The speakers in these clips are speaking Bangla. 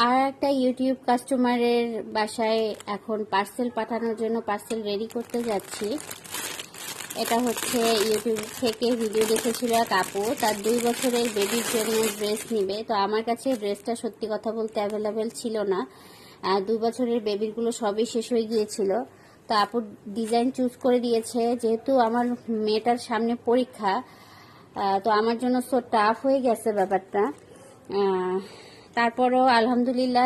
আর একটা ইউটিউব কাস্টমারের বাসায় এখন পার্সেল পাঠানোর জন্য পার্সেল রেডি করতে যাচ্ছি। এটা হচ্ছে ইউটিউব থেকে ভিডিও দেখেছিল এক আপু, তার 2 বছরের বেবির জন্য ড্রেস নিবে। তো আমার কাছে ড্রেসটা সত্যি কথা বলতে অ্যাভেলেবেল ছিল না, 2 বছরের বেবিরগুলো সবই শেষ হয়ে গিয়েছিল। তো আপু ডিজাইন চুজ করে দিয়েছে, যেহেতু আমার মেয়েটার সামনে পরীক্ষা, তো আমার জন্য সো টাফ হয়ে গেছে ব্যাপারটা। তারপরও আলহামদুলিল্লাহ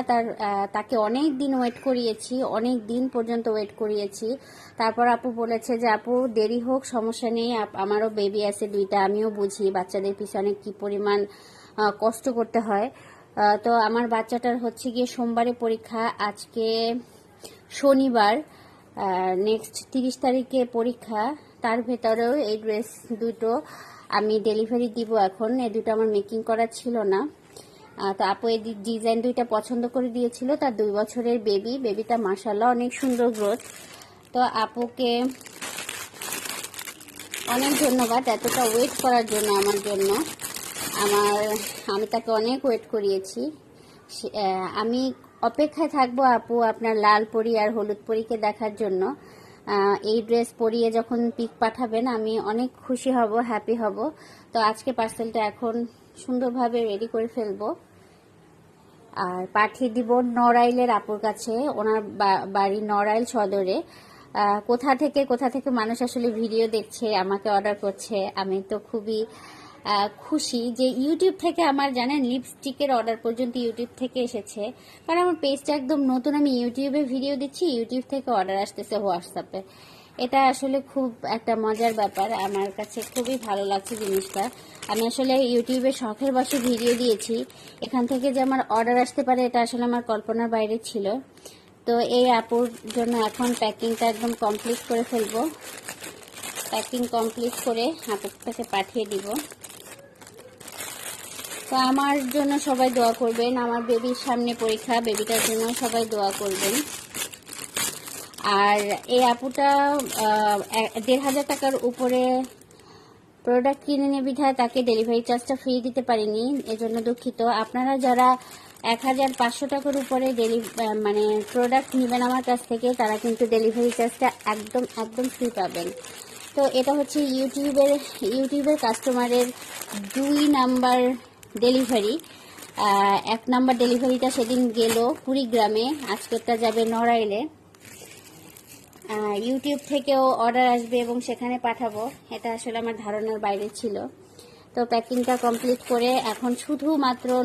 তাকে অনেক দিন ওয়েট করিয়েছি, অনেক দিন পর্যন্ত ওয়েট করিয়েছি। তারপর আপু বলেছে যে আপু দেরি হোক সমস্যা নেই, আমারও বেবি আছে 2টা, আমিও বুঝি বাচ্চাদের পিছনে কি পরিমাণ কষ্ট করতে হয়। তো আমার বাচ্চাটার হচ্ছে গিয়ে সোমবারে পরীক্ষা, আজকে শনিবার, নেক্সট 30 তারিখে পরীক্ষা। তার ভেতরেও এই ড্রেস দুটো আমি ডেলিভারি দিব। এখন এই দুটো আমার মেকিং করা ছিল না। তো আপু এই ডিজাইন 2টা পছন্দ করে দিয়েছিল। তার 2 বছরের বেবিটা মাশাআল্লাহ অনেক সুন্দর গ্রোথ। তো আপুকে অনেক ধন্যবাদ এতটা ওয়েট করার জন্য আমার জন্য। আমি তাকে অনেক ওয়েট করিয়েছি। আমি অপেক্ষায় থাকবো আপু আপনার লাল পরি আর হলুদ পরীকে দেখার জন্য। এই ড্রেস পরিয়ে যখন পিক পাঠাবেন আমি অনেক খুশি হব, হ্যাপি হব। তো আজকে পার্সেলটা এখন সুন্দরভাবে রেডি করে ফেলবো আর পাঠিয়ে দিব নড়াইলের আপুর কাছে। ওনার বাড়ি নড়াইল সদরে। কোথা থেকে মানুষ আসলে ভিডিও দেখছে, আমাকে অর্ডার করছে। আমি তো খুবই খুশি যে ইউটিউব থেকে আমার জানেন লিপস্টিকের অর্ডার পর্যন্ত ইউটিউব থেকে এসেছে। কারণ আমার পেজটা একদম নতুন, আমি ইউটিউবে ভিডিও দিচ্ছি, ইউটিউব থেকে অর্ডার আসতেছে হোয়াটসঅ্যাপে। এটা আসলে খুব একটা মজার ব্যাপার, আমার কাছে খুবই ভালো লাগছে জিনিসটা। আমি আসলে ইউটিউবে শখের বশে ভিডিও দিয়েছি, এখান থেকে যে আমার অর্ডার আসতে পারে এটা আসলে আমার কল্পনার বাইরে ছিল। তো এই আপুর জন্য এখন প্যাকিংটা একদম কমপ্লিট করে ফেলবো। প্যাকিং কমপ্লিট করে আপুটাকে পাঠিয়ে দিব। তো আমার জন্য সবাই দোয়া করবেন, আমার বেবির সামনে পরীক্ষা, বেবিটার জন্য সবাই দোয়া করবেন। আর এই আপুটা 1500 টাকার উপরে প্রোডাক্ট কিনে নিয়ে বিধায় তাকে ডেলিভারি চার্জটা ফ্রি দিতে পারিনি, এজন্য দুঃখিত। আপনারা যারা 1500 টাকার উপরে মানে প্রোডাক্ট নেবেন আমার কাছ থেকে, তারা কিন্তু ডেলিভারি চার্জটা একদম ফ্রি পাবেন। তো এটা হচ্ছে ইউটিউবের কাস্টমারের 2 নাম্বার ডেলিভারি। 1 নাম্বার ডেলিভারিটা সেদিন গেল কুড়িগ্রামে, আজকেরটা যাবে নড়াইলে। ইউটিউব থেকেও অর্ডার আসবে এবং সেখানে পাঠাবো, এটা আসলে আমার ধারণার বাইরে ছিল। তো প্যাকিংটা কমপ্লিট করে এখন শুধুমাত্র